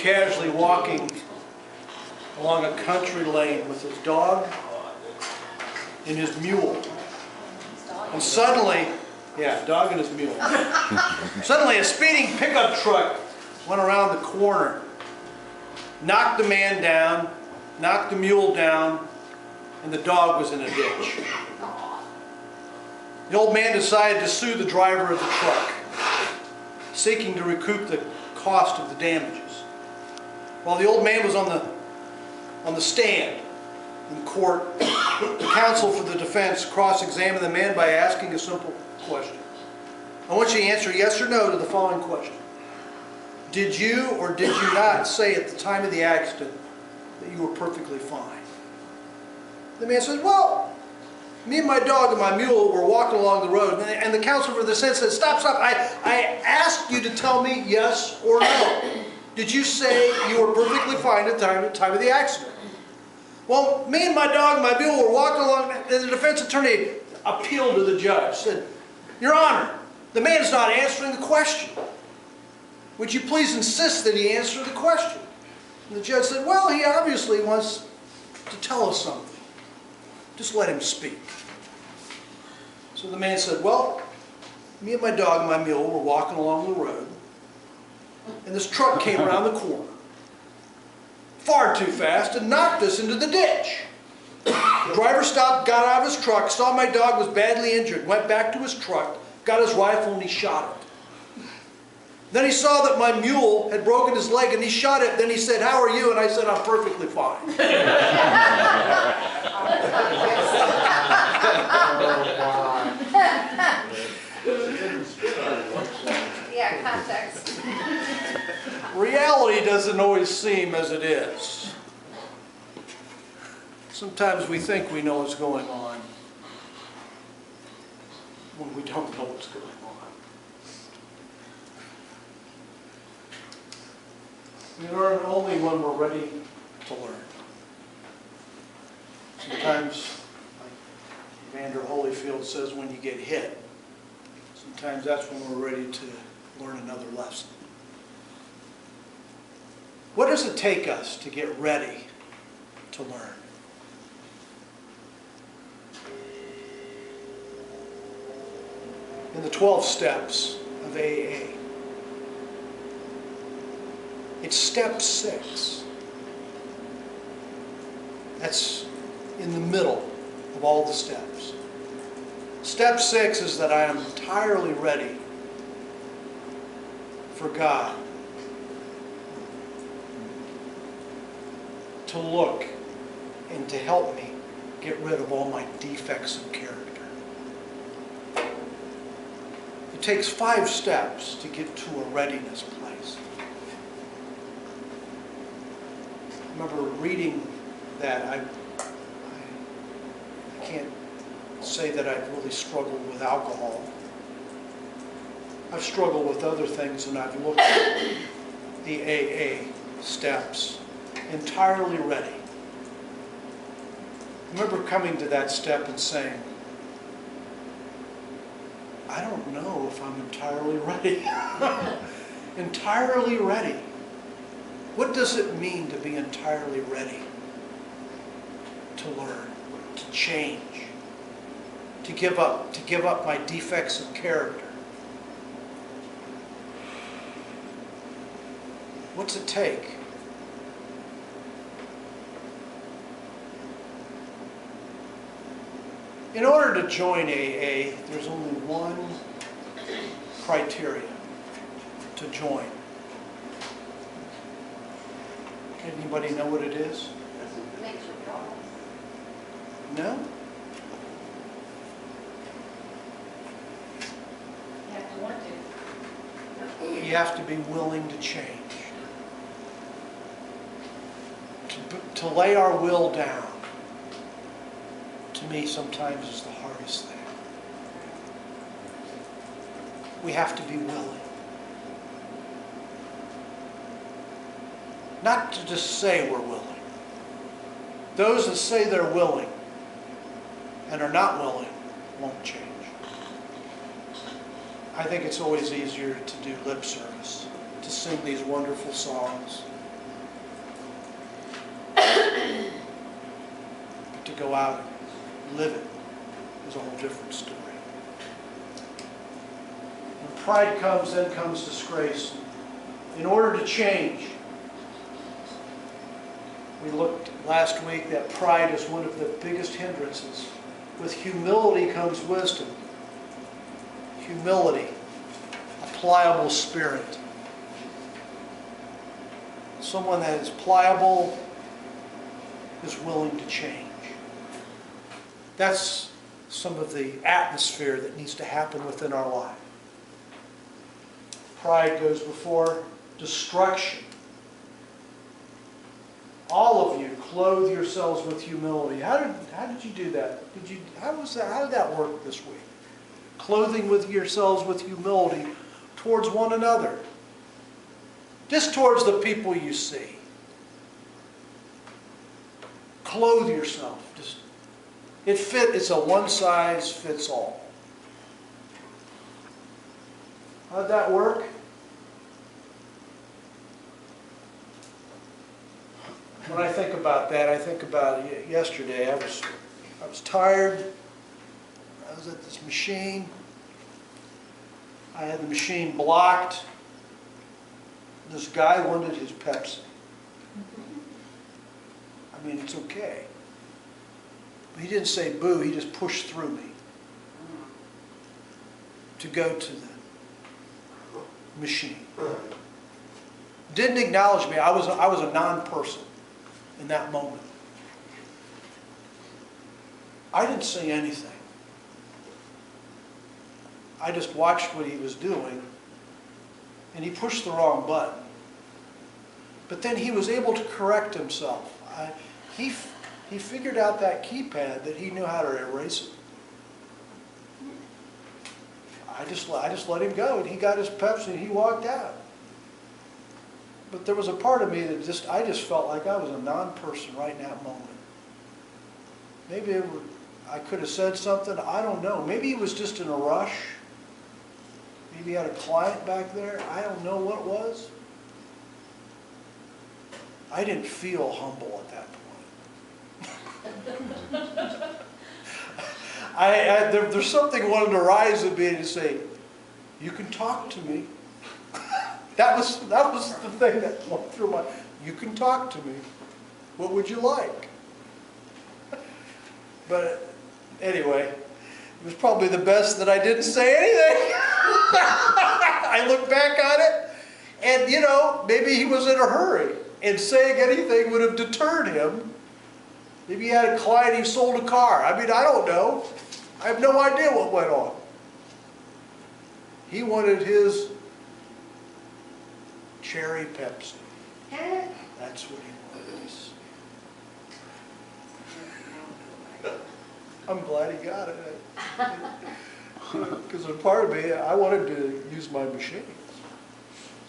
casually walking along a country lane with his dog and his mule. And suddenly, yeah, dog and his mule. Suddenly a speeding pickup truck went around the corner, knocked the man down, knocked the mule down, and the dog was in a ditch. The old man decided to sue the driver of the truck, seeking to recoup the cost of the damages. While the old man was on the stand in court, the counsel for the defense cross-examined the man by asking a simple question. I want you to answer yes or no to the following question. Did you or did you not say at the time of the accident that you were perfectly fine? The man says, well, me and my dog and my mule were walking along the road, and the counsel for the defense said, stop. I asked you to tell me yes or no. Did you say you were perfectly fine at the time of the accident? Well, me and my dog and my mule were walking along, and the defense attorney appealed to the judge, said, Your Honor, the man is not answering the question. Would you please insist that he answer the question? And the judge said, well, he obviously wants to tell us something. Just let him speak. So the man said, well, me and my dog and my mule were walking along the road, and this truck came around the corner far too fast and knocked us into the ditch. The driver stopped, got out of his truck, saw my dog was badly injured, went back to his truck, got his rifle, and he shot it. Then he saw that my mule had broken his leg, and he shot it. Then he said, how are you? And I said, I'm perfectly fine. Yeah, context. Reality doesn't always seem as it is. Sometimes we think we know what's going on when we don't know what's going on. We learn only when we're ready to learn. Sometimes, like Evander Holyfield says, when you get hit, sometimes that's when we're ready to learn another lesson. What does it take us to get ready to learn? In the 12 steps of AA, it's step 6. That's in the middle of all the steps. Step 6 is that I am entirely ready for God to look and to help me get rid of all my defects of character. It takes 5 steps to get to a readiness place. I remember reading that. I can't say that I've really struggled with alcohol. I've struggled with other things, and I've looked at the AA steps. Entirely ready. I remember coming to that step and saying, I don't know if I'm entirely ready. Entirely ready. What does it mean to be entirely ready? To learn, to change, to give up my defects of character. What's it take? In order to join AA, there's only one criteria to join. Anybody know what it is? Makes you wrong. No? You have to want to. You have to be willing to change. To lay our will down, to me, sometimes is the hardest thing. We have to be willing. Not to just say we're willing. Those that say they're willing and are not willing won't change. I think it's always easier to do lip service, to sing these wonderful songs, But to go out and live it is a whole different story. When pride comes, then comes disgrace. In order to change, we looked last week that pride is one of the biggest hindrances. With humility comes wisdom. Humility, a pliable spirit. Someone that is pliable is willing to change. That's some of the atmosphere that needs to happen within our life. Pride goes before destruction. All of you clothe yourselves with humility. How did you do that? How did that work this week? Clothing with yourselves with humility towards one another. Just towards the people you see. Clothe yourself. It's a one size fits all. How'd that work? When I think about that, I think about yesterday. I was tired. I was at this machine. I had the machine blocked. This guy wanted his Pepsi. I mean, it's okay. But he didn't say boo, he just pushed through me to go to the machine. Didn't acknowledge me. I was a non-person in that moment. I didn't say anything. I just watched what he was doing, and he pushed the wrong button. But then he was able to correct himself. He figured out that keypad that he knew how to erase it. I just let him go, and he got his Pepsi, and he walked out. But there was a part of me that I just felt like I was a non-person right in that moment. Maybe I could have said something. I don't know. Maybe he was just in a rush. Maybe he had a client back there. I don't know what it was. I didn't feel humble at that point. There's something wanted to rise in me and say, you can talk to me. That was the thing that went through my, you can talk to me. What would you like? But anyway, it was probably the best that I didn't say anything. I look back on it, and maybe he was in a hurry, and saying anything would have deterred him. Maybe he had a client, he sold a car. I mean, I don't know. I have no idea what went on. He wanted his cherry Pepsi. That's what he wanted. I'm glad he got it. Because a part of me, I wanted to use my machines.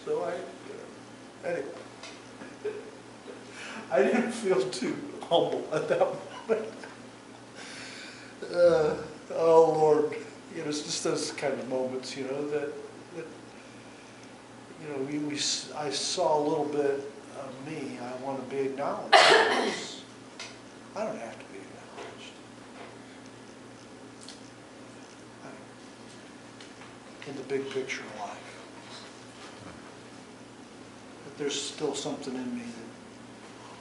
So anyway. I didn't feel too humble at that moment. Oh Lord, it's just those kind of moments, that I saw a little bit of me. I want to be acknowledged. I don't have to be acknowledged. In the big picture of life. But there's still something in me that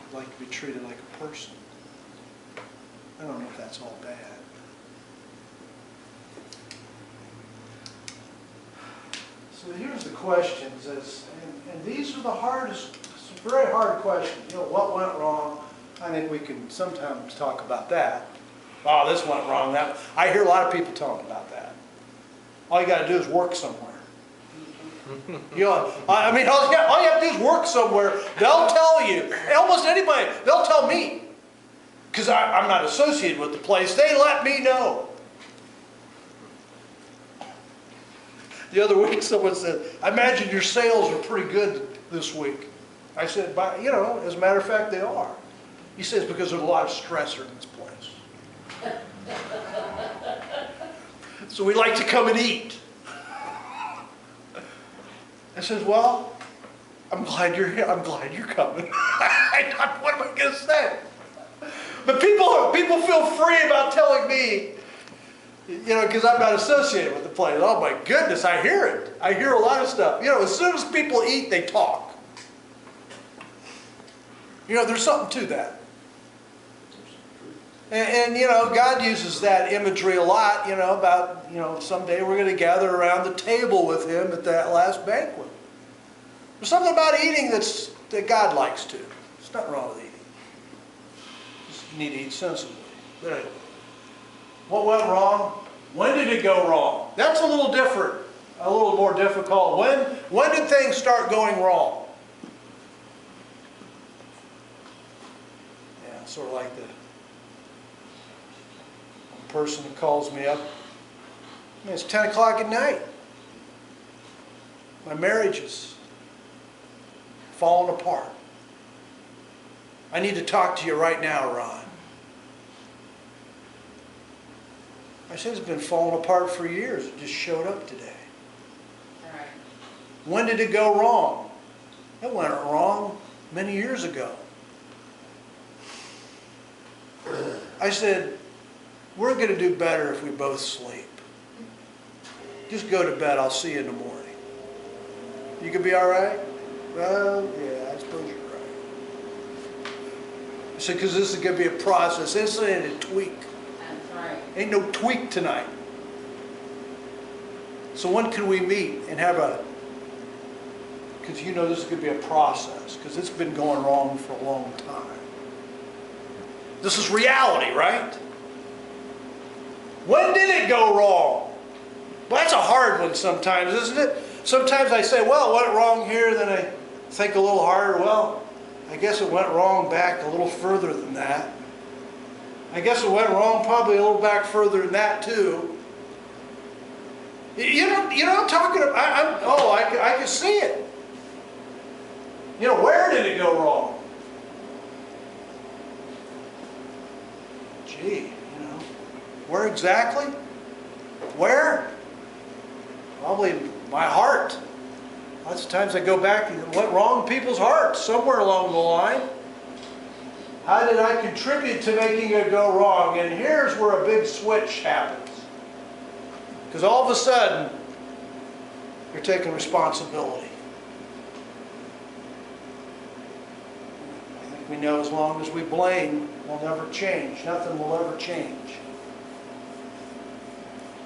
I'd like to be treated like a person. I don't know if that's all bad. So here's the questions, and these are the hardest, some very hard questions. What went wrong? I think we can sometimes talk about that. Oh, this went wrong. I hear a lot of people talking about that. All you got to do is work somewhere. All you have to do is work somewhere. They'll tell you, almost anybody, they'll tell me, because I'm not associated with the place. They let me know. The other week, someone said, I imagine your sales are pretty good this week. I said, as a matter of fact, they are. He says, because there's a lot of stressor in this place. So we like to come and eat. I said, well, I'm glad you're here. I'm glad you're coming. What am I going to say? But people feel free about telling me, because I'm not associated with the place. Oh my goodness, I hear it. I hear a lot of stuff. As soon as people eat, they talk. There's something to that. And God uses that imagery a lot, about, someday we're going to gather around the table with Him at that last banquet. There's something about eating that God likes to. There's nothing wrong with eating. You need to eat sensibly. But anyway, what went wrong? When did it go wrong? That's a little different, a little more difficult. When did things start going wrong? Yeah, sort of like the person who calls me up. It's 10 o'clock at night. My marriage is falling apart. I need to talk to you right now, Ron. I said it's been falling apart for years. It just showed up today. All right. When did it go wrong? It went wrong many years ago. I said, we're going to do better if we both sleep. Just go to bed. I'll see you in the morning. You can be all right? Well, yeah, I suppose you're right. I said, because this is going to be a process. This ain't a tweak. That's right. Ain't no tweak tonight. So when can we meet and have because this is going to be a process, because it's been going wrong for a long time. This is reality, right? When did it go wrong? Well, that's a hard one sometimes, isn't it? Sometimes I say, well, it went wrong here, then I think a little harder. Well, I guess it went wrong back a little further than that. I guess it went wrong probably a little back further than that too. You know what I'm talking about? I can see it. Where did it go wrong? Gee, where exactly? Where? Probably my heart. Lots of times I go back and what wrong in people's hearts somewhere along the line. How did I contribute to making it go wrong? And here's where a big switch happens. Because all of a sudden, you're taking responsibility. I think we know as long as we blame, we'll never change. Nothing will ever change.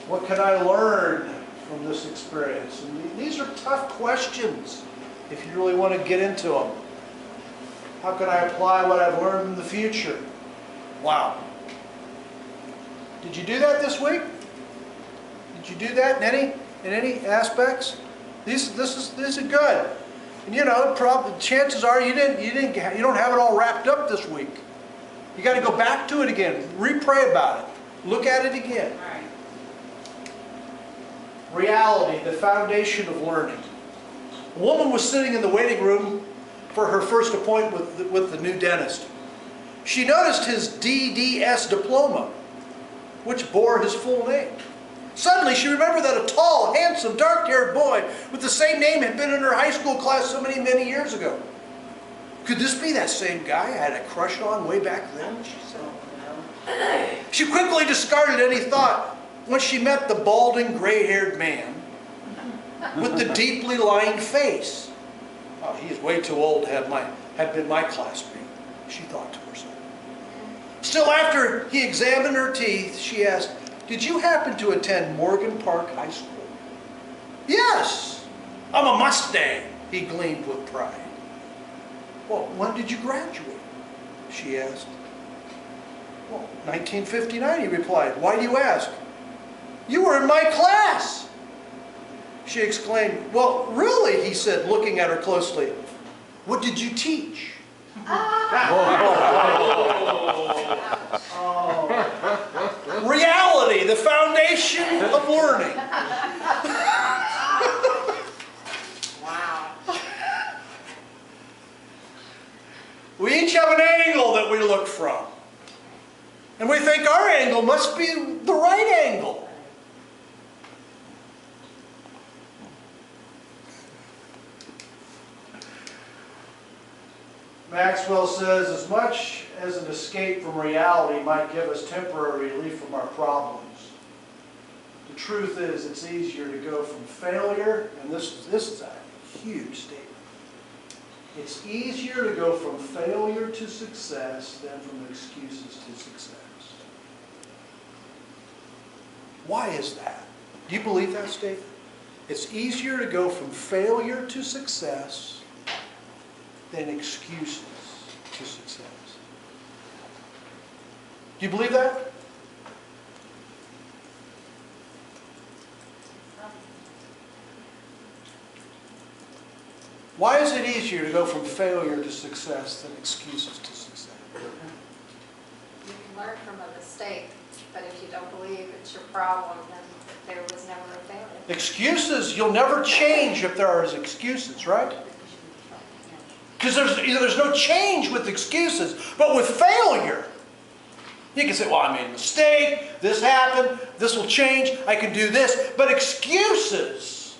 What can I learn from this experience? And these are tough questions if you really want to get into them. How can I apply what I've learned in the future? Wow. Did you do that this week? Did you do that in any aspects? This is good. And chances are you don't have it all wrapped up this week. You got to go back to it again. Re-pray about it. Look at it again. All right. Reality, the foundation of learning. A woman was sitting in the waiting room for her first appointment with the new dentist. She noticed his DDS diploma, which bore his full name. Suddenly, she remembered that a tall, handsome, dark-haired boy with the same name had been in her high school class so many, many years ago. Could this be that same guy I had a crush on way back then? She said. She quickly discarded any thought when she met the balding, gray-haired man with the deeply lined face. Oh, he's way too old to have been my classmate, she thought to herself. Still, after he examined her teeth, she asked, "Did you happen to attend Morgan Park High School?" "Yes, I'm a Mustang," he gleamed with pride. "Well, when did you graduate?" she asked. "Well, 1959, he replied. "Why do you ask?" "You were in my class." She exclaimed. "Well, really?" he said, looking at her closely. "What did you teach?" Reality, the foundation of learning. Wow. We each have an angle that we look from. And we think our angle must be the right angle. Maxwell says, as much as an escape from reality might give us temporary relief from our problems, the truth is it's easier to go from failure, and this is a huge statement. It's easier to go from failure to success than from excuses to success. Why is that? Do you believe that statement? It's easier to go from failure to success than excuses to success. Do you believe that? Why is it easier to go from failure to success than excuses to success? You can learn from a mistake, but if you don't believe it's your problem, then there was never a failure. Excuses, you'll never change if there are excuses, right? Because there's no change with excuses. But with failure, you can say, well, I made a mistake, this happened, this will change, I can do this. But excuses,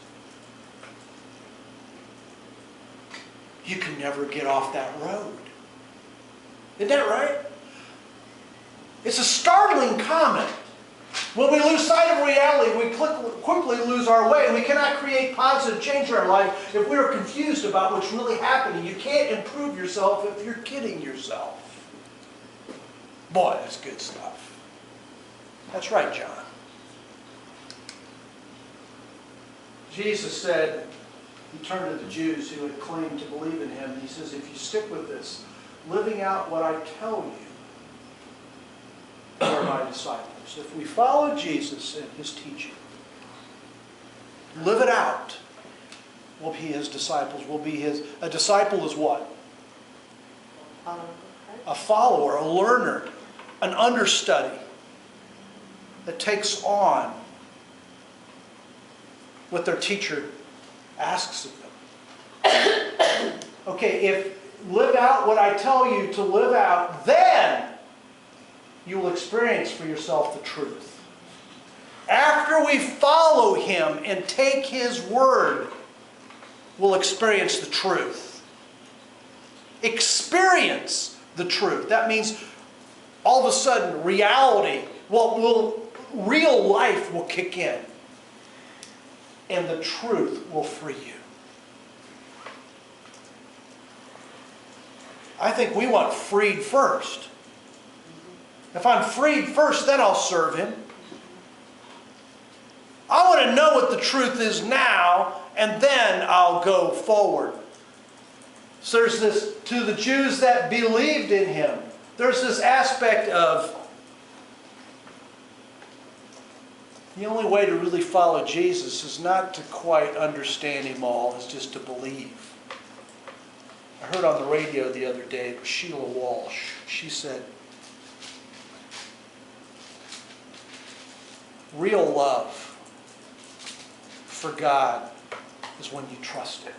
you can never get off that road. Isn't that right? It's a startling comment. When we lose sight of reality, we quickly lose our way. We cannot create positive change in our life if we are confused about what's really happening. You can't improve yourself if you're kidding yourself. Boy, that's good stuff. That's right, John. Jesus said, he turned to the Jews who had claimed to believe in him, and he says, if you stick with this, living out what I tell you, you are my disciples. If we follow Jesus and his teaching, live it out, we'll be his disciples. A disciple is what? A follower, a learner, an understudy that takes on what their teacher asks of them. Okay, if live out what I tell you to live out, then you will experience for yourself the truth. After we follow him and take his word, we'll experience the truth. Experience the truth. That means all of a sudden reality, real life will kick in. And the truth will free you. I think we want freed first. If I'm freed first, then I'll serve him. I want to know what the truth is now, and then I'll go forward. So there's this, to the Jews that believed in him, there's this aspect of the only way to really follow Jesus is not to quite understand him all, it's just to believe. I heard on the radio the other day, it was Sheila Walsh. She said, real love for God is when you trust him.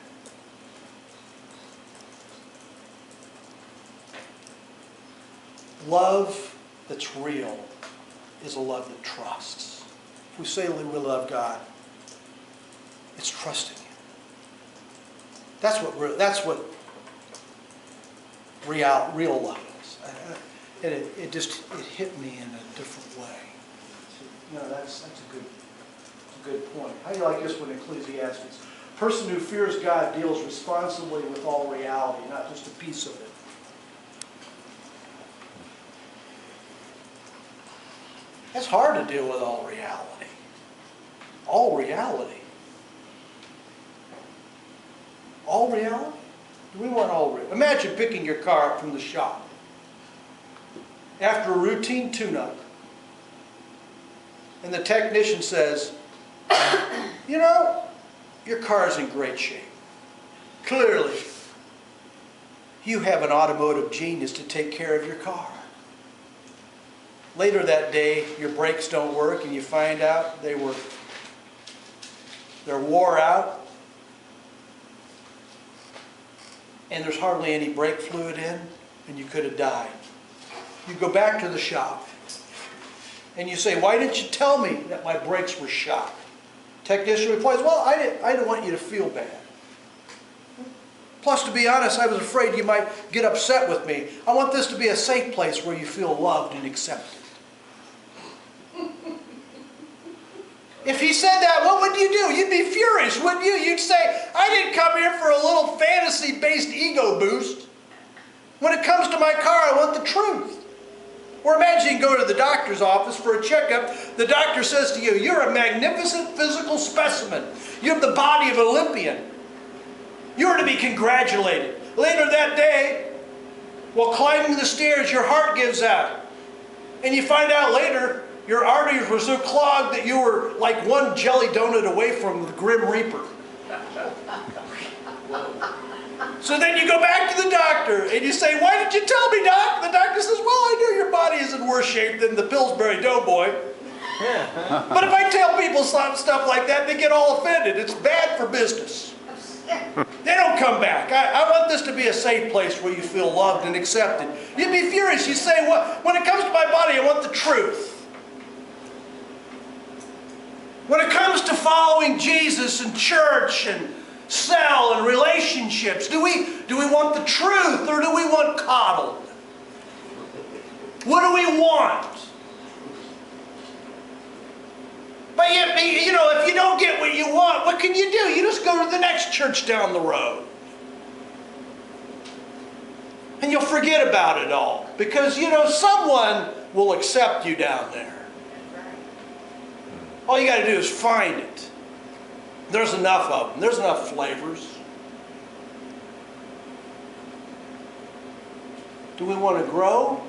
Love that's real is a love that trusts. If we say we love God, it's trusting him. That's what real love is. And it hit me in a different way. You know, that's a good point. How do you like this one, Ecclesiastes? A person who fears God deals responsibly with all reality, not just a piece of it. It's hard to deal with all reality. All reality. All reality? Do we want all reality? Imagine picking your car up from the shop after a routine tune-up, and the technician says, you know, your car is in great shape. Clearly, you have an automotive genius to take care of your car. Later that day, your brakes don't work and you find out they're wore out and there's hardly any brake fluid in and you could have died. You go back to the shop and you say, why didn't you tell me that my brakes were shot? Technician replies, well, I didn't want you to feel bad. Plus, to be honest, I was afraid you might get upset with me. I want this to be a safe place where you feel loved and accepted. If he said that, what would you do? You'd be furious, wouldn't you? You'd say, I didn't come here for a little fantasy-based ego boost. When it comes to my car, I want the truth. Or imagine you go to the doctor's office for a checkup. The doctor says to you, you're a magnificent physical specimen. You have the body of an Olympian. You are to be congratulated. Later that day, while climbing the stairs, your heart gives out. And you find out later, your arteries were so clogged that you were like one jelly donut away from the Grim Reaper. So then you go back to the doctor and you say, why did you tell me, Doc? The doctor says, well, I knew your body is in worse shape than the Pillsbury Doughboy. But if I tell people stuff like that, they get all offended. It's bad for business. They don't come back. I want this to be a safe place where you feel loved and accepted. You'd be furious. You say, well, when it comes to my body, I want the truth. When it comes to following Jesus and church and cell and relationships, do we want the truth or do we want coddled? What do we want? But you know, if you don't get what you want, what can you do? You just go to the next church down the road. And you'll forget about it all. Because, you know, someone will accept you down there. All you got to do is find it. There's enough of them. There's enough flavors. Do we want to grow?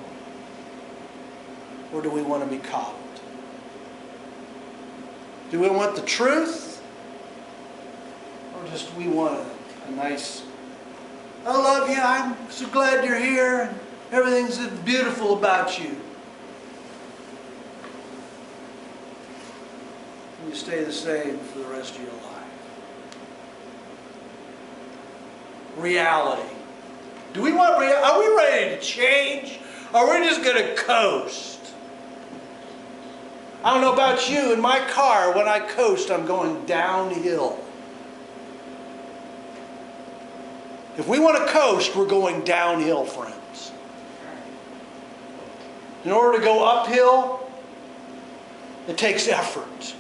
Or do we want to be coddled? Do we want the truth? Or just we want a nice, I love you, I'm so glad you're here, and everything's beautiful about you. And you stay the same for the rest of your life. Reality. Do we want reality? Are we ready to change? Or are we just going to coast? I don't know about you, in my car, when I coast, I'm going downhill. If we want to coast, we're going downhill, friends. In order to go uphill, it takes effort.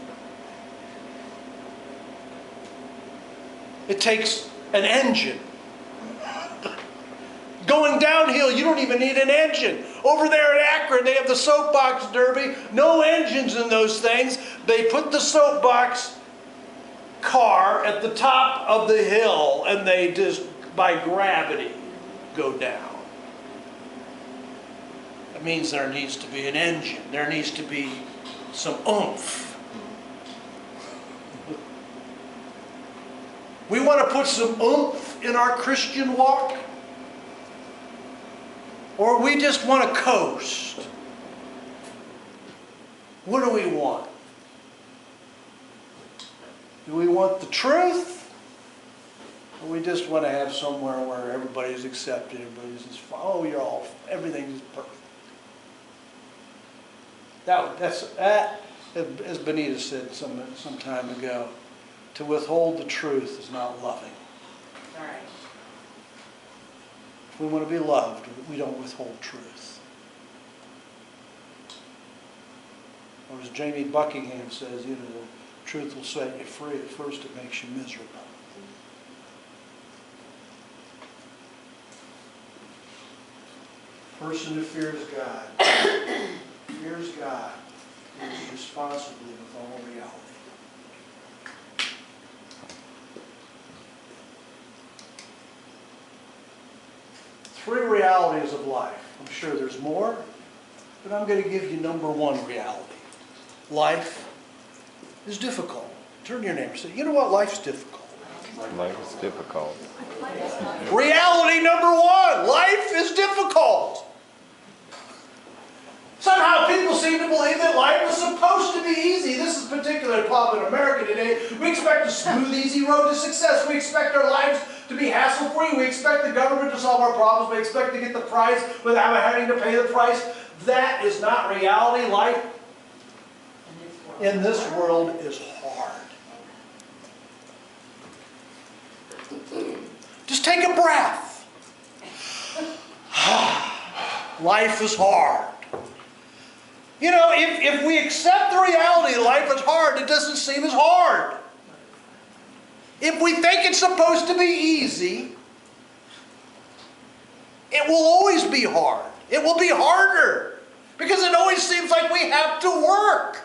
It takes an engine. Going downhill, you don't even need an engine. Over there at Akron, they have the soapbox derby. No engines in those things. They put the soapbox car at the top of the hill and they just, by gravity, go down. That means there needs to be an engine. There needs to be some oomph. We want to put some oomph in our Christian walk. Or we just want to coast. What do we want? Do we want the truth? Or we just want to have somewhere where everybody's accepted, everybody's just, oh, you're all, everything is perfect. That, as Benita said some time ago, to withhold the truth is not loving. All right. If we want to be loved, we don't withhold truth. Or as Jamie Buckingham says, you know, the truth will set you free. At first it makes you miserable. Person who fears God, lives responsibly with all reality. Three realities of life. I'm sure there's more, but I'm going to give you number one reality. Life is difficult. Turn to your neighbor and say, you know what? Life's difficult. Life is difficult. Reality number one. Life is difficult. Somehow people seem to believe that life is supposed to be easy. This is particularly popular in America today. We expect a smooth, easy road to success. We expect our lives to be hassle-free. We expect the government to solve our problems. We expect to get the prize without having to pay the price. That is not reality. Life in this world is hard. Just take a breath. Life is hard. You know, if we accept the reality that life is hard, it doesn't seem as hard. If we think it's supposed to be easy, it will always be hard. It will be harder because it always seems like we have to work.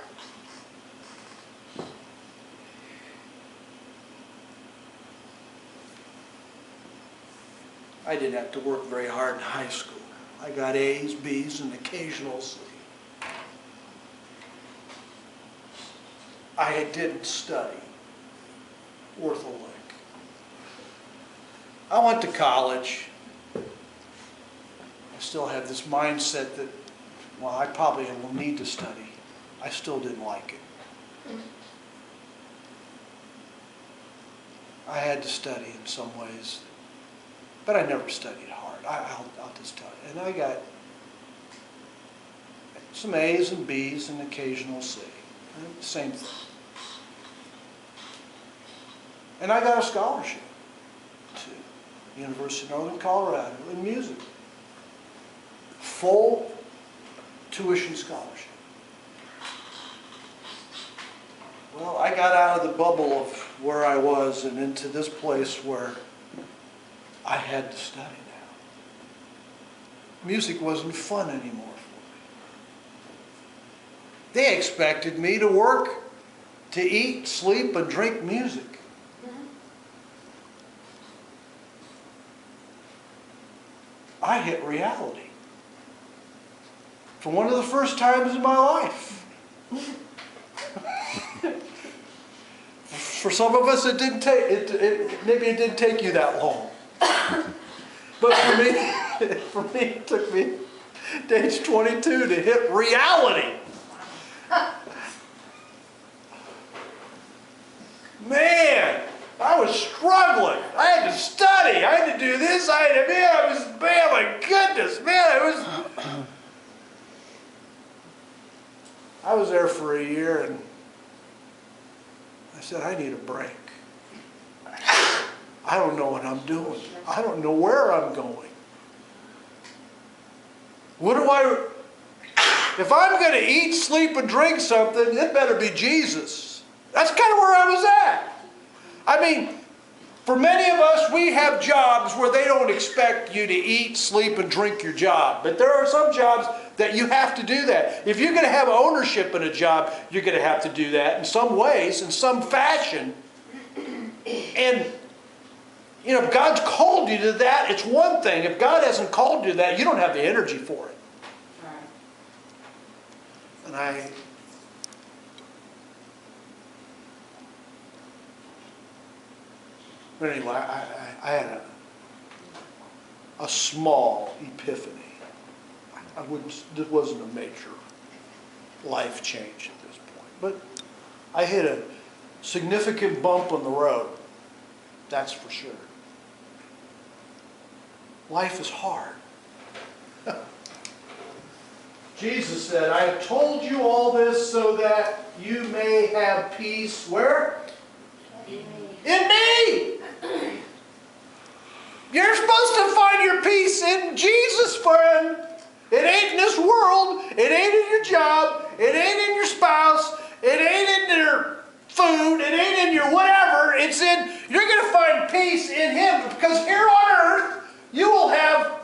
I didn't have to work very hard in high school. I got A's, B's, and occasional C. I didn't study worth a lick. I went to college. I still had this mindset that, well, I probably will need to study. I still didn't like it. I had to study in some ways, but I never studied hard. I'll just tell you. And I got some A's and B's and occasional C. Same thing. And I got a scholarship to the University of Northern Colorado in music. Full tuition scholarship. Well, I got out of the bubble of where I was and into this place where I had to study now. Music wasn't fun anymore for me. They expected me to work, to eat, sleep, and drink music. I hit reality. For one of the first times in my life. For some of us, it didn't take. Maybe it didn't take you that long. But for me, it took me to age 22 to hit reality. Man, I was struggling. I had to study. I had to do this. Man, my goodness, man, I was there for a year, and I said, I need a break. I don't know what I'm doing. I don't know where I'm going. If I'm going to eat, sleep, and drink something, it better be Jesus. That's kind of where I was at. I mean, for many of us, we have jobs where they don't expect you to eat, sleep, and drink your job. But there are some jobs that you have to do that. If you're going to have ownership in a job, you're going to have to do that in some ways, in some fashion. And, you know, if God's called you to that, it's one thing. If God hasn't called you to that, you don't have the energy for it. And But anyway, I had a small epiphany. This wasn't a major life change at this point. But I hit a significant bump on the road. That's for sure. Life is hard. Jesus said, I have told you all this so that you may have peace. Where? In me! You're supposed to find your peace in Jesus, friend. It ain't in this world. It ain't in your job. It ain't in your spouse. It ain't in your food. It ain't in your whatever. It's in, you're going to find peace in Him. Because here on earth, you will have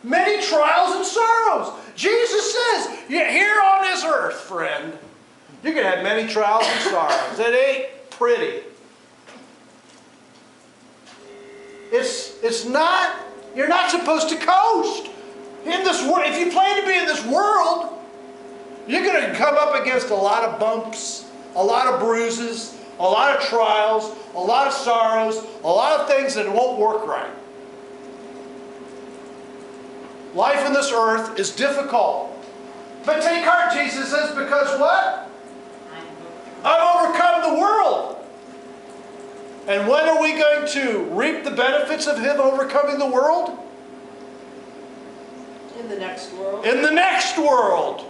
many trials and sorrows. Jesus says, here on this earth, friend, you're going to have many trials and sorrows. It ain't pretty. It's not, you're not supposed to coast. In this world, if you plan to be in this world, you're going to come up against a lot of bumps, a lot of bruises, a lot of trials, a lot of sorrows, a lot of things that won't work right. Life on this earth is difficult. But take heart, Jesus says, because what? I've overcome the world. And when are we going to reap the benefits of Him overcoming the world? In the next world. In the next world.